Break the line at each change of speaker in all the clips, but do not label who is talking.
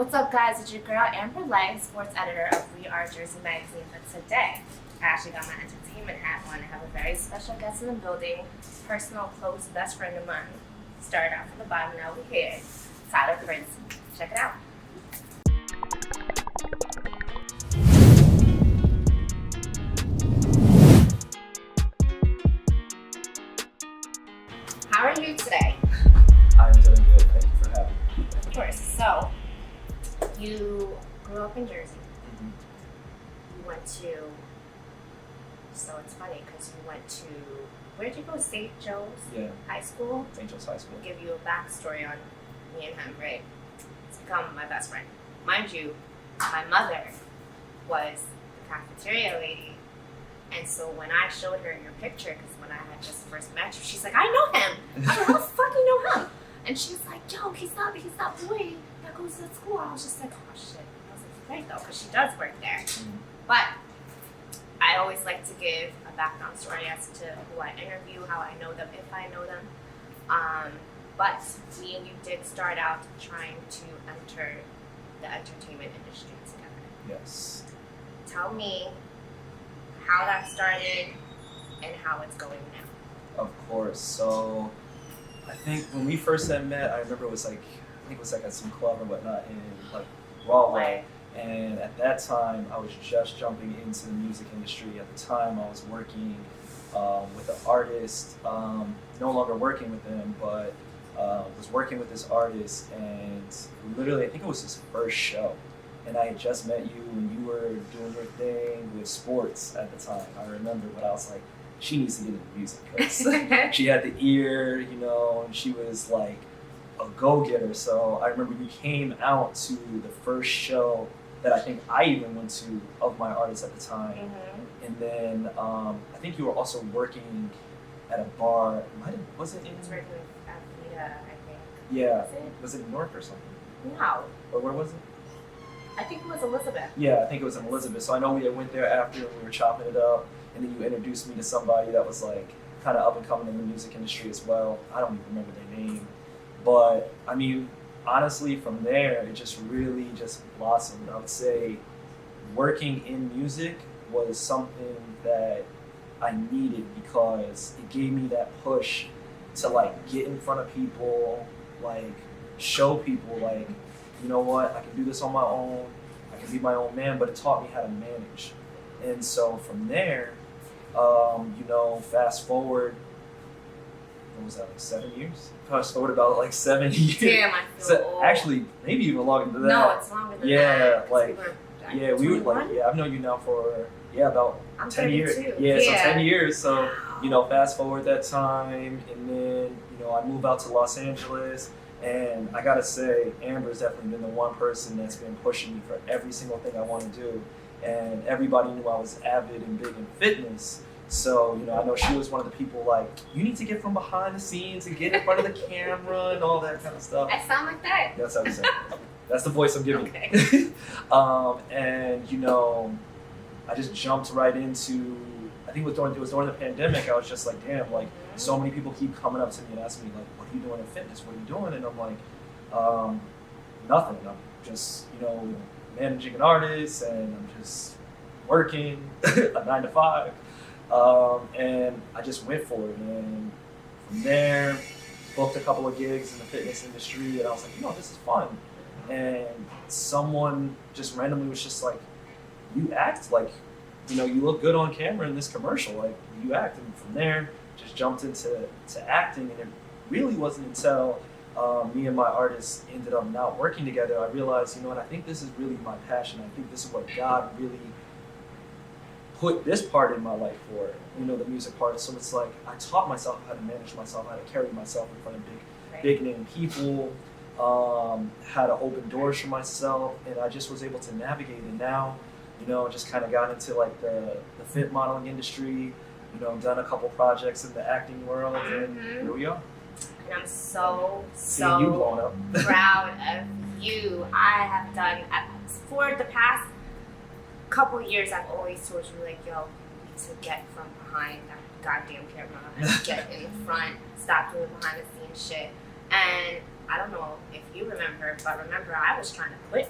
What's up, guys? It's your girl Amber Lang, sports editor of We Are Jersey Magazine. But today, I actually got my entertainment hat on. I have a very special guest in the building, personal, close, best friend of mine. Started out from the bottom, now we're here. Tyler Prince. Check it out. How are you today?
I'm doing good. Thank you for having me.
Of course. So, you grew up in Jersey. You went to, so it's funny because you went to, where'd you go? St. Joe's High School?
St. Joe's High School.
I'll give you a backstory on me and him, right? He's become my best friend. Mind you, my mother was the cafeteria lady. And so when I showed her your picture, because when I had just first met you, she's like, I know him. I'm like, how the fuck you know him? And she's like, yo, he's that boy that goes to school. I was just like, oh shit. I was like, great though, because she does work there.
Mm-hmm.
But I always like to give a background story as to who I interview, how I know them, if I know them. But me and you did start out trying to enter the entertainment industry together.
Yes.
Tell me how that started and how it's going now.
Of course. So I think when we first met, I remember it was like, at some club or whatnot in like Broadway. And at that time, I was just jumping into the music industry. At the time, I was working with an artist, no longer working with him, but was working with this artist, and literally, I think it was his first show. And I had just met you, and you were doing your thing with sports at the time. I remember, but I was like, she needs to get into music. 'Cause she had the ear, and she was like a go-getter. So I remember you came out to the first show that I think I even went to of my artist at the time.
Mm-hmm.
And then I think you were also working at a bar. Was it in?
It was working with Avita, I think.
Yeah. Was it in Newark or something?
No.
Or where was it?
I think it was Elizabeth.
Yeah, I think it was in Elizabeth. So I know we had went there after and we were chopping it up. And then you introduced me to somebody that was like kind of up and coming in the music industry as well. I don't even remember their name. But I mean, honestly, from there, it just really just blossomed. I would say working in music was something that I needed because it gave me that push to like get in front of people, like show people like, you know what, I can do this on my own, I can be my own man, but it taught me how to manage. And so from there, fast forward, what was that, like 7 years? Fast forward about like 7 years.
Damn, I feel old.
Actually, maybe even longer than that.
No, it's longer than that.
We were I've known you now for, about
I'm
10 years.
32.
Yeah, so 10 years. So, fast forward that time, and then, I moved out to Los Angeles. And I gotta say, Amber's definitely been the one person that's been pushing me for every single thing I want to do. And everybody knew I was avid and big in fitness. So, I know she was one of the people like, you need to get from behind the scenes and get in front of the camera and all that kind of stuff.
I sound like that?
That's how you say it. That's the voice I'm giving.
Okay.
I just jumped right into, I think it was during the pandemic, I was just like, damn, like, so many people keep coming up to me and asking me, like, what are you doing in fitness? What are you doing? And I'm like, nothing. I'm just, managing an artist, and I'm just working a 9 to 5. And I just went for it. And from there, booked a couple of gigs in the fitness industry, and I was like, this is fun. And someone just randomly was just like, you act like, you look good on camera in this commercial, like you act. And from there, just jumped into acting. And it really wasn't until me and my artist ended up not working together, I realized, I think this is really my passion. I think this is what God really put this part in my life for, the music part. So it's like, I taught myself how to manage myself, how to carry myself in front of big name people, how to open doors for myself, and I just was able to navigate. And now, just kind of got into like the fit modeling industry, done a couple projects in the acting world, and here we are.
And I'm so
you blown up.
proud of you. I have done, for the past couple years, I've always told you, like, yo, you need to get from behind that goddamn camera and get in the front, stop doing behind the scenes shit. And I don't know if you remember, but remember I was trying to quit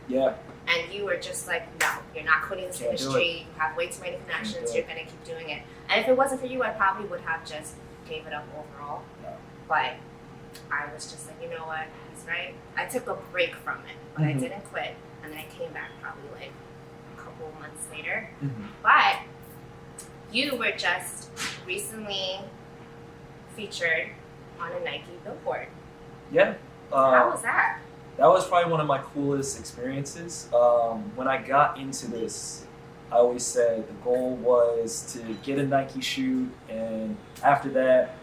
Yeah.
And you were just like, no, you're not quitting this industry. You have way too many connections. You're going to keep doing it. And if it wasn't for you, I probably would have just gave it up overall.
Yeah.
But I was just like, you know what? He's right. I took a break from it, but I didn't quit. And then I came back probably like a couple months later. But you were just recently featured on a Nike billboard.
Yeah.
How was that?
That was probably one of my coolest experiences. When I got into this, I always said the goal was to get a Nike shoe, and after that,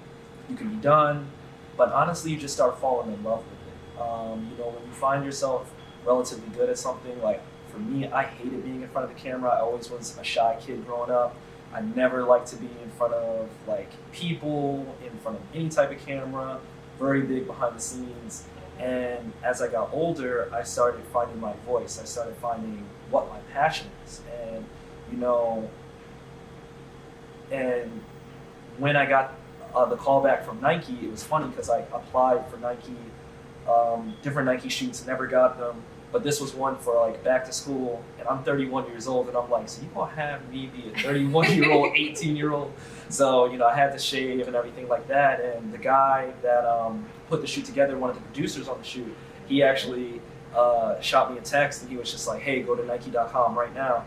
you can be done. But honestly, you just start falling in love with it. You know, when you find yourself relatively good at something, like for me, I hated being in front of the camera. I always was a shy kid growing up. I never liked to be in front of like people, in front of any type of camera. Very big behind the scenes. And as I got older, I started finding my voice. I started finding what my passion is. And, you know, and when I got the call back from Nike, it was funny because I applied for Nike, different Nike shoots, never got them. But this was one for like back to school, and I'm 31 years old, and I'm like, so you gonna have me be a 31-year-old, 18-year-old? So, you know, I had to shave and everything like that. And the guy that put the shoot together, one of the producers on the shoot, he actually shot me a text, and he was just like, hey, go to Nike.com right now,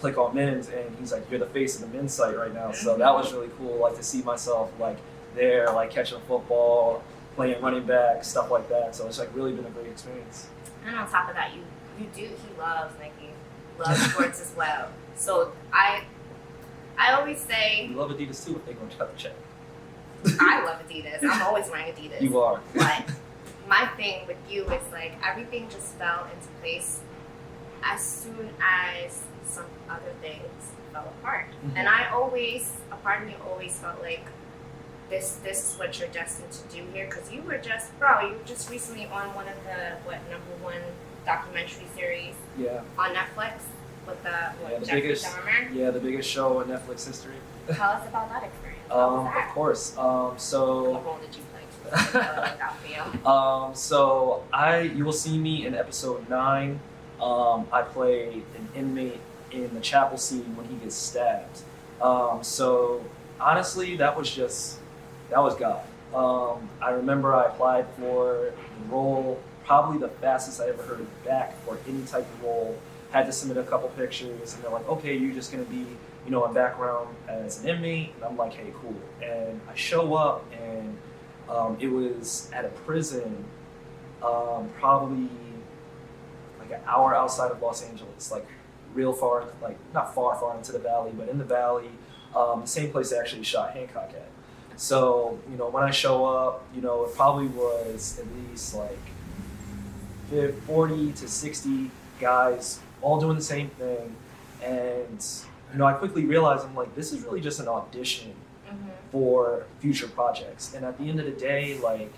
click on men's, and he's like, you're the face of the men's site right now. So that was really cool, like to see myself like there, like catching a football, playing running back, stuff like that. So it's like really been a great experience.
And on top of that, he loves Nike, loves sports as well. So I always say,
you love Adidas too if they go cut the check.
I love Adidas. I'm always wearing Adidas.
You are.
But my thing with you is like everything just fell into place as soon as some other things fell apart. And I always, a part of me always felt like this is what you're destined to do here, because you were just recently on one of the #1 documentary series on Netflix with the
biggest the biggest show in Netflix history.
Tell us about that experience.
Of course. So
what role did you play?
So you will see me in episode 9. I play an inmate in the chapel scene when he gets stabbed. So honestly, that was God. I remember I applied for the role, probably the fastest I ever heard back for any type of role. Had to submit a couple pictures, and they're like, okay, you're just gonna be, you know, in background as an inmate. And I'm like, hey, cool. And I show up, and it was at a prison, probably like an hour outside of Los Angeles, like real far, like not far into the valley, but in the valley, the same place they actually shot Hancock at. So, you know, when I show up, you know, it probably was at least like 40 to 60 guys all doing the same thing. And, you know, I quickly realized, I'm like, this is really just an audition for future projects. And at the end of the day, like,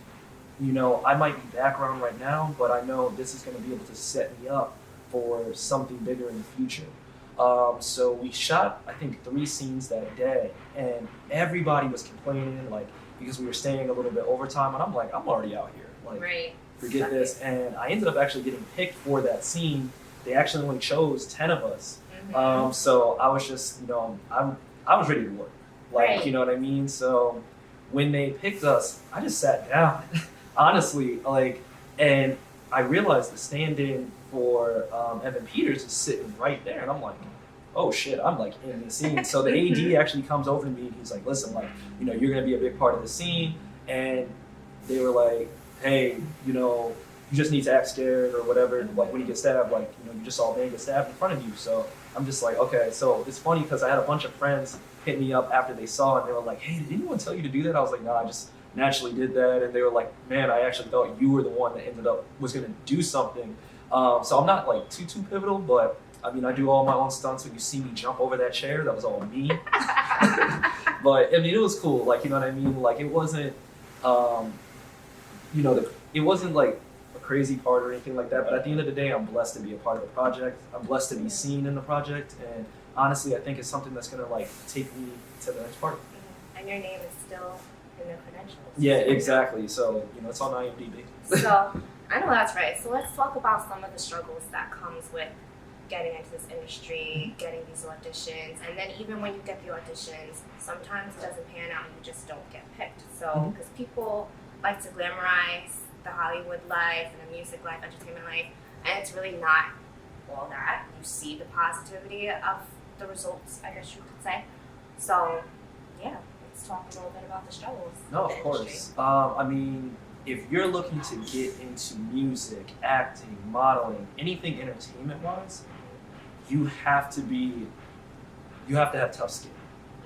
you know, I might be background right now, but I know this is going to be able to set me up for something bigger in the future. So we shot, I think, 3 scenes that day, and everybody was complaining, like, because we were staying a little bit overtime, and I'm like, I'm already out here. Like, forget this. And I ended up actually getting picked for that scene. They actually only chose 10 of us. So I was just, you know, I was ready to work. Like, you know what I mean? So when they picked us, I just sat down, honestly, like, and I realized the stand-in for Evan Peters is sitting right there, and I'm like, oh shit, I'm like in the scene. So the AD actually comes over to me, and he's like, listen, like, you know, you're gonna be a big part of the scene. And they were like, hey, you know, you just need to act scared or whatever. Like when you get stabbed, like, you know, you just saw a man get stabbed in front of you. So I'm just like, okay. So it's funny because I had a bunch of friends hit me up after they saw it, and they were like, hey, did anyone tell you to do that? I was like, no, I just naturally did that. And they were like, man, I actually thought you were the one that ended up was gonna do something. So I'm not like too pivotal, but I mean, I do all my own stunts. When you see me jump over that chair, that was all me. But I mean, it was cool. Like, you know what I mean? Like, it wasn't, you know, it wasn't like a crazy part or anything like that. But at the end of the day, I'm blessed to be a part of the project. I'm blessed to be seen in the project. And honestly, I think it's something that's gonna like take me to the next part.
And your name is still in the credentials.
Yeah, exactly. So, you know, it's on IMDb.
So I know that's right. So let's talk about some of the struggles that comes with getting into this industry, getting these auditions, and then even when you get the auditions, sometimes it doesn't pan out and you just don't get picked. So, because people like to glamorize the Hollywood life and the music life, entertainment life, and it's really not all that. You see the positivity of the results, I guess you could say. So, yeah, let's talk a little bit about the struggles.
No,
of
of
the
course.
industry.
I mean, if you're looking to get into music, acting, modeling, anything entertainment-wise, you have to have tough skin.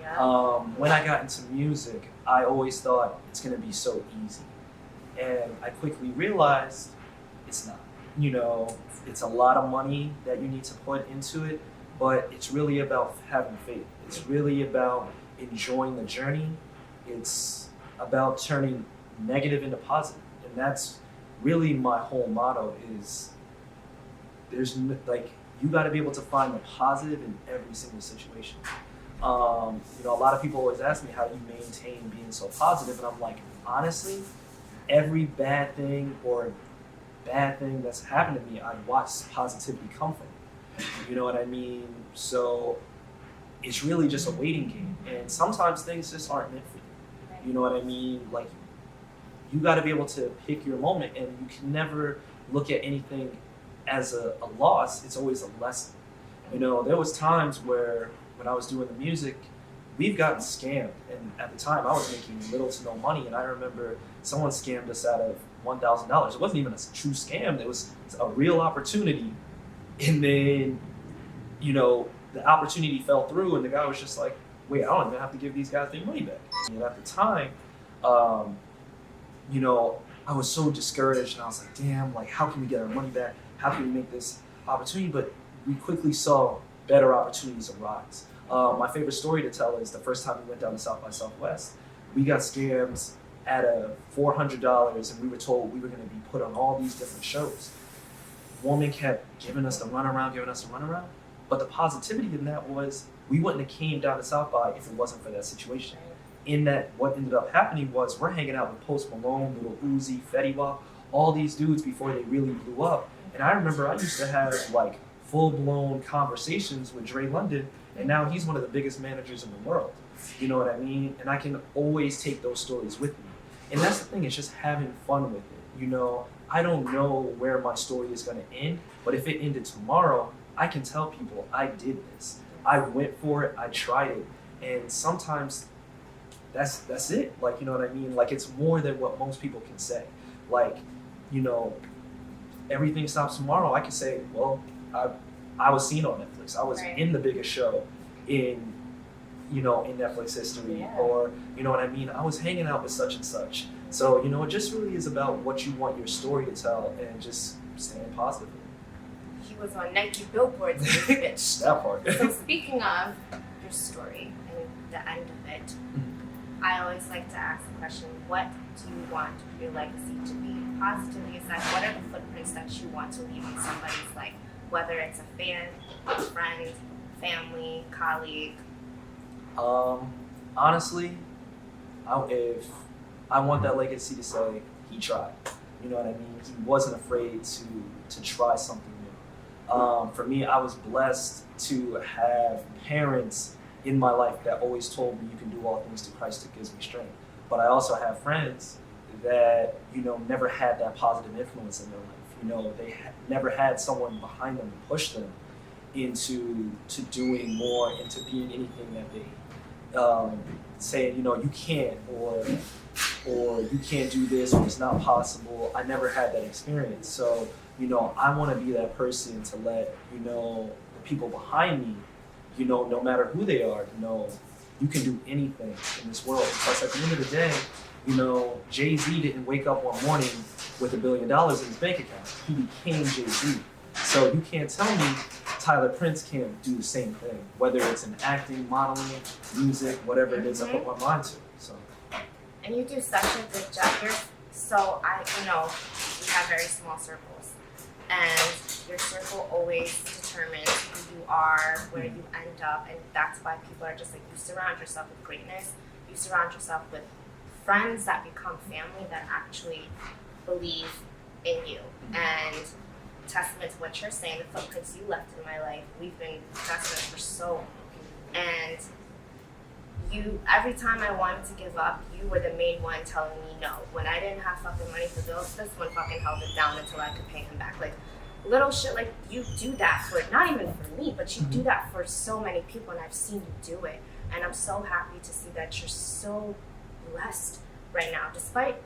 Yeah.
When I got into music, I always thought it's gonna be so easy, and I quickly realized it's not. You know, it's a lot of money that you need to put into it, but it's really about having faith. It's really about enjoying the journey. It's about turning negative into positive, and that's really my whole motto. Is you got to be able to find the positive in every single situation. You know, a lot of people always ask me, how do you maintain being so positive? And I'm like, honestly, every bad thing that's happened to me, I watched positivity come from. You know what I mean? So it's really just a waiting game. And sometimes things just aren't meant for you. You know what I mean? Like, you got to be able to pick your moment, and you can never look at anything as a loss. It's always a lesson. You know, there was times where when I was doing the music, we've gotten scammed, and at the time I was making little to no money, and I remember someone scammed us out of $1,000. It wasn't even a true scam. It was a real opportunity, and then, you know, the opportunity fell through, and the guy was just like, wait, I don't even have to give these guys their money back. And at the time, you know, I was so discouraged, and I was like, damn, like, how can we get our money back? How can we make this opportunity? But we quickly saw better opportunities arise. My favorite story to tell is the first time we went down to South by Southwest. We got scammed at $400, and we were told we were going to be put on all these different shows. Woman kept giving us the runaround, but the positivity in that was we wouldn't have came down to South by if it wasn't for that situation. In that, what ended up happening was we're hanging out with Post Malone, Lil Uzi, Fetty Wap, all these dudes before they really blew up. And I remember I used to have like full-blown conversations with Dre London, and now he's one of the biggest managers in the world. You know what I mean? And I can always take those stories with me. And that's the thing, it's just having fun with it. You know, I don't know where my story is going to end, but if it ended tomorrow, I can tell people I did this. I went for it, I tried it. And sometimes that's it. Like, you know what I mean? Like, it's more than what most people can say. Like, you know, everything stops tomorrow. I can say, well, I was seen on Netflix. I was in the biggest show in Netflix history, or, you know what I mean? I was hanging out with such and such. So, you know, it just really is about what you want your story to tell, and just staying positive.
He was on Nike billboards in this bitch.
That part.
So speaking of your story and the end of it, I always like to ask the question, what do you want your legacy to be? Positively aside, what are the footprints that you want to leave in somebody's life? Whether it's a fan, a friend, family, colleague.
Honestly, I want that legacy to say he tried. You know what I mean? He wasn't afraid to try something new. For me, I was blessed to have parents in my life that always told me you can do all things through Christ that gives me strength. But I also have friends that, you know, never had that positive influence in their life. You know, they never had someone behind them to push them into doing more, into being anything that they saying, you know, you can't, or you can't do this, or it's not possible. I never had that experience. So, you know, I want to be that person to let, you know, the people behind me, you know, no matter who they are, you know, you can do anything in this world. Because at the end of the day, you know, Jay-Z didn't wake up one morning with $1 billion in his bank account. He became Jay-Z. So you can't tell me Tyler Prince can't do the same thing, whether it's in acting, modeling, music, whatever it is I put my mind to. So.
And you do such a good job here. So we have very small circles, and your circle always determines who you are, where you end up, and that's why people are just like, you surround yourself with greatness. You surround yourself with friends that become family, that actually believe in you. And testament to what you're saying, the footprints you left in my life, we've been best friends for so long. And you, every time I wanted to give up, you were the main one telling me no. When I didn't have fucking money for bills, this one fucking held it down until I could pay him back. Like, little shit like you do that for, not even for me, but you do that for so many people, and I've seen you do it. And I'm so happy to see that you're so blessed right now, despite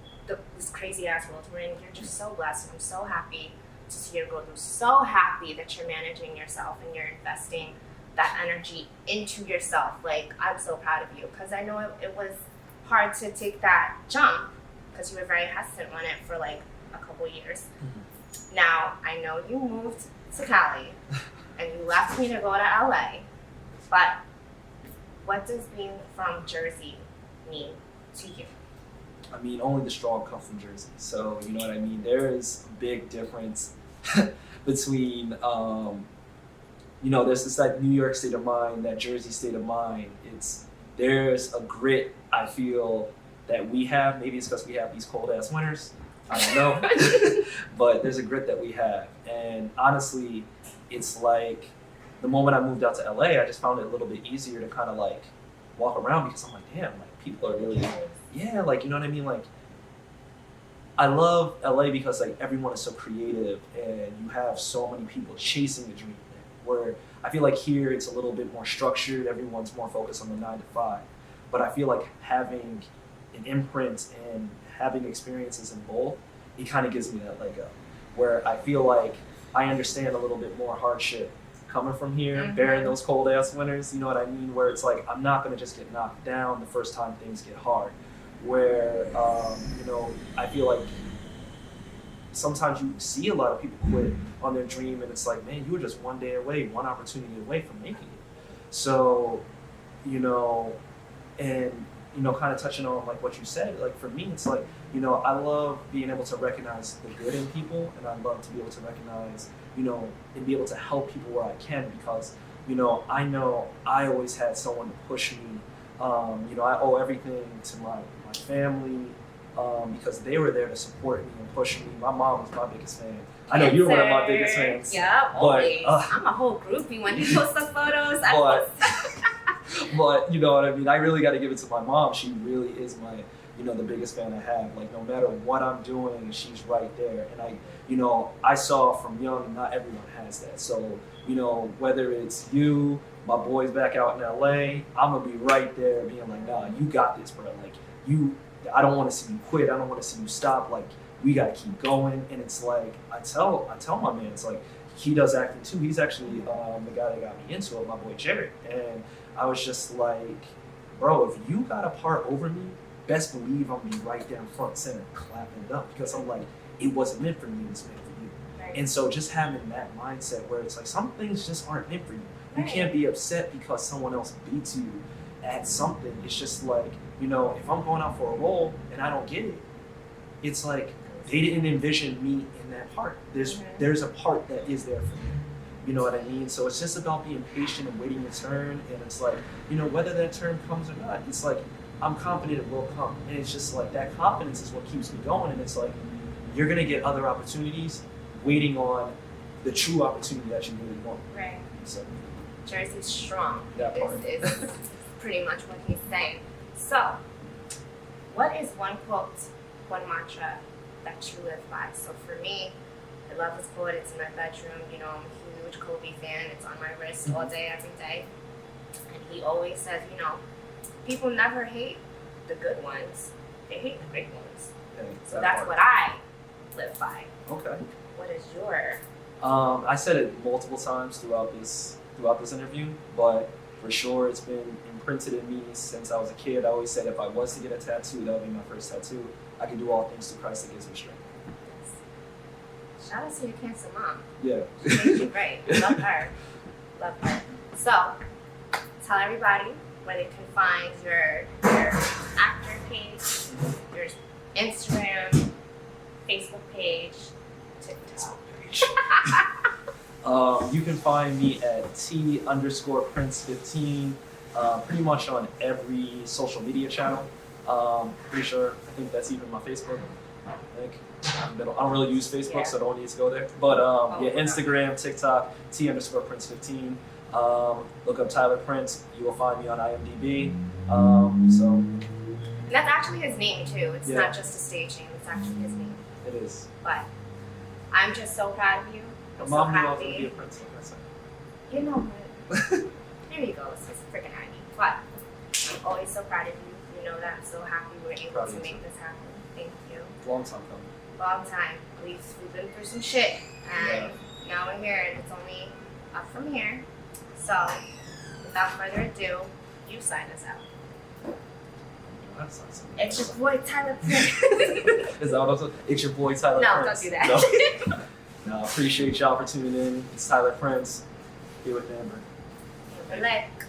this crazy ass world we're in. You're just so blessed, and I'm so happy to see your growth. I'm so happy that you're managing yourself and you're investing that energy into yourself. Like, I'm so proud of you, because I know it was hard to take that jump, because you were very hesitant on it for like a couple years. Now, I know you moved to Cali and you left me to go to LA, but what does being from Jersey mean to you?
I mean, only the strong come from Jersey. So, you know what I mean? There is a big difference between, you know, there's this like New York state of mind, that Jersey state of mind. There's a grit I feel that we have. Maybe it's because we have these cold ass winters. I don't know. But there's a grit that we have. And honestly, it's like the moment I moved out to LA, I just found it a little bit easier to kind of like walk around, because I'm like, damn, like people are really, yeah, like, you know what I mean? Like, I love LA because like everyone is so creative and you have so many people chasing the dream there. Where I feel like here it's a little bit more structured, everyone's more focused on the 9 to 5. But I feel like having an imprint and having experiences in both, it kind of gives me that leg up. Where I feel like I understand a little bit more hardship coming from here, bearing those cold ass winters, you know what I mean? Where it's like, I'm not gonna just get knocked down the first time things get hard. Where, you know, I feel like sometimes you see a lot of people quit on their dream and it's like, man, you were just one day away, one opportunity away from making it. So, you know, and, you know, kind of touching on like what you said, like for me, it's like, you know, I love being able to recognize the good in people, and I love to be able to recognize, you know, and be able to help people where I can, because, you know I always had someone to push me. You know, I owe everything to my family, because they were there to support me and push me. My mom was my biggest fan. I know you're one of my biggest fans.
Yeah, always. But, I'm a whole groupie when you post the photos.
But you know what I mean? I really got to give it to my mom. She really is my, you know, the biggest fan I have. Like, no matter what I'm doing, she's right there. And you know, I saw from young, not everyone has that. So, you know, whether it's you, my boys back out in LA, I'm gonna be right there being like, nah, you got this, bro. Like, I don't want to see you quit. I don't want to see you stop. Like, we got to keep going. And it's like, I tell my man, it's like, he does acting too. He's actually the guy that got me into it, my boy Jared. And I was just like, bro, if you got a part over me, best believe I'm gonna be right down front center clapping it up, because I'm like, it wasn't meant for me, it's meant for you. Right. And so just having that mindset where it's like, some things just aren't meant for you. You can't be upset because someone else beats you at something. It's just like, you know, if I'm going out for a role and I don't get it, it's like, they didn't envision me in that part. There's a part that is there for me. You know what I mean? So it's just about being patient and waiting your turn. And it's like, you know, whether that turn comes or not, it's like, I'm confident it will come. And it's just like, that confidence is what keeps me going. And it's like, you're going to get other opportunities waiting on the true opportunity that you really want.
Right.
So,
Jersey's strong.
That part.
Is pretty much what he's saying. So, what is one quote, one mantra that you live by? So for me, I love this quote. It's in my bedroom. You know, I'm a huge Kobe fan. It's on my wrist all day, every day. And he always says, you know, people never hate the good ones. They hate the great ones.
Yeah,
so that's what I live by.
Okay.
What is your?
I said it multiple times throughout this interview, but for sure it's been imprinted in me since I was a kid. I always said if I was to get a tattoo, that would be my first tattoo. I can do all things through Christ that gives me strength.
Yes. Shout out to your cancer mom.
Yeah.
She's great. Love her. Love her. So, tell everybody where they can find your actor page, your Instagram, Facebook page, TikTok.
You can find me at T_Prince15, pretty much on every social media channel. Pretty sure, I think that's even my Facebook. I think. I don't really use Facebook,
Yeah.
so I don't need to go there. But yeah,
no.
Instagram, TikTok, T_Prince15. Look up Tyler Prince. You will find me on IMDb. So
And that's actually his name too. It's
Yeah.
not just a stage name. It's actually his name.
it is.
But I'm just so proud of you. I'm so
Mom knew I was gonna
happy.
be a prince. What can I say?
You know what? There you go. It's freaking Ivy. But I'm always so proud of you. You know that. I'm so happy we were able
Proud
to
of you
make
too.
this happen. Thank you.
Long time coming.
Long time. We've been through some shit. And now we're here and it's only up from here. So without further ado, you sign us out.
That's not something.
It's your boy Tyler Prince.
Is that what I'm saying? It's your boy Tyler
No,
Prince.
don't do that.
No. No, appreciate y'all for tuning in. It's Tyler Prince here with Amber.
Relax.